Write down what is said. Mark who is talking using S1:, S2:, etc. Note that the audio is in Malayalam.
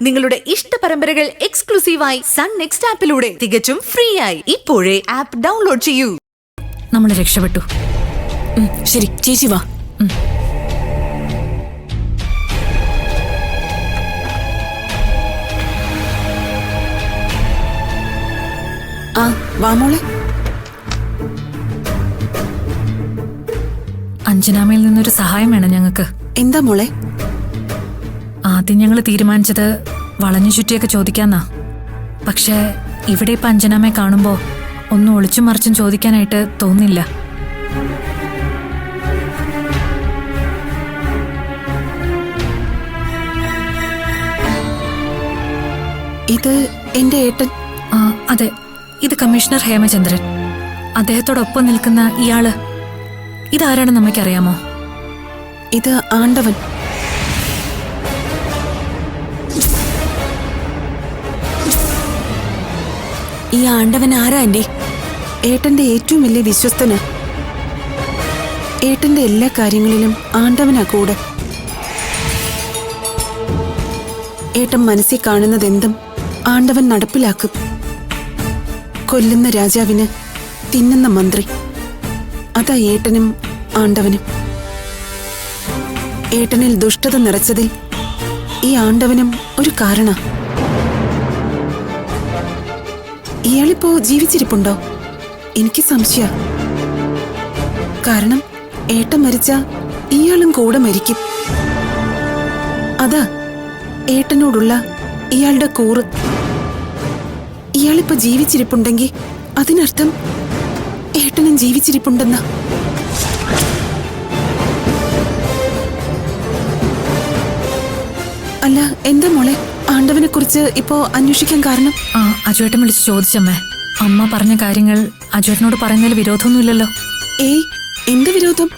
S1: നിങ്ങളുടെ ഇഷ്ട പരമ്പരകൾ എക്സ്ക്ലൂസീവായി സൺ നെക്സ്റ്റ് ആപ്പിലൂടെ തികച്ചും ഫ്രീ ആയി ഇപ്പോഴേ ആപ്പ് ഡൗൺലോഡ് ചെയ്യൂ.
S2: നമ്മൾ രക്ഷപ്പെട്ടു.
S3: ശരി ചേച്ചി വാ. ആ വാ മോളെ.
S2: അഞ്ജനാമയിൽ നിന്നൊരു സഹായം വേണം ഞങ്ങൾക്ക്.
S3: എന്താ മോളെ?
S2: ആദ്യം ഞങ്ങൾ തീരുമാനിച്ചത് വളഞ്ഞു ചുറ്റിയൊക്കെ ചോദിക്കാന്നാ. പക്ഷേ ഇവിടെ ഇപ്പൊ അഞ്ജനാമയെ കാണുമ്പോ ഒന്നും ഒളിച്ചും മറിച്ചും ചോദിക്കാനായിട്ട് തോന്നില്ല.
S3: ഇത് എന്റെ ഏട്ടൻ.
S2: അതെ, ഇത് കമ്മീഷണർ ഹേമചന്ദ്രൻ. അദ്ദേഹത്തോടൊപ്പം നിൽക്കുന്ന ഇയാള് ഇതാരാണെന്ന് നമുക്കറിയാമോ?
S3: ഇത് ആണ്ടവൻ. ഈ ആണ്ടവൻ ആരാ എന്റെ? ഏട്ടന്റെ ഏറ്റവും വലിയ വിശ്വസ്തന്. ഏട്ടന്റെ എല്ലാ കാര്യങ്ങളിലും ആണ്ടവനാ കൂടെ. ഏട്ടൻ മനസ്സിൽ കാണുന്നതെന്തും ആണ്ടവൻ നടപ്പിലാക്കും. കൊല്ലുന്ന രാജാവിന് തിന്നുന്ന മന്ത്രി. അതാ ഏട്ടനും ആണ്ടവനും. ഏട്ടനിൽ ദുഷ്ടത നിറച്ചതിൽ ഈ ആണ്ടവനും ഒരു കാരണ. ഇയാളിപ്പോ ജീവിച്ചിരിപ്പുണ്ടോ? എനിക്ക് സംശയ. കാരണം ഏട്ടൻ മരിച്ച ഇയാളും കൂടെ മരിക്കും. അതാ ഏട്ടനോടുള്ള ഇയാളുടെ കൂറ്. ഇയാളിപ്പോ ജീവിച്ചിരിപ്പുണ്ടെങ്കിൽ അതിനർത്ഥം ഏട്ടനും ജീവിച്ചിരിപ്പുണ്ടെന്ന. അല്ല, എന്താ മോളെ ആണ്ടവനെ കുറിച്ച് ഇപ്പോ അന്വേഷിക്കാൻ കാരണം?
S2: അജുവേട്ടൻ വിളിച്ച് ചോദിച്ചമ്മേ. അമ്മ പറഞ്ഞ കാര്യങ്ങൾ അജുവേട്ടനോട് പറയുന്നതിൽ വിരോധമൊന്നുമില്ലല്ലോ.
S3: ഏയ്, എന്ത് വിരോധം?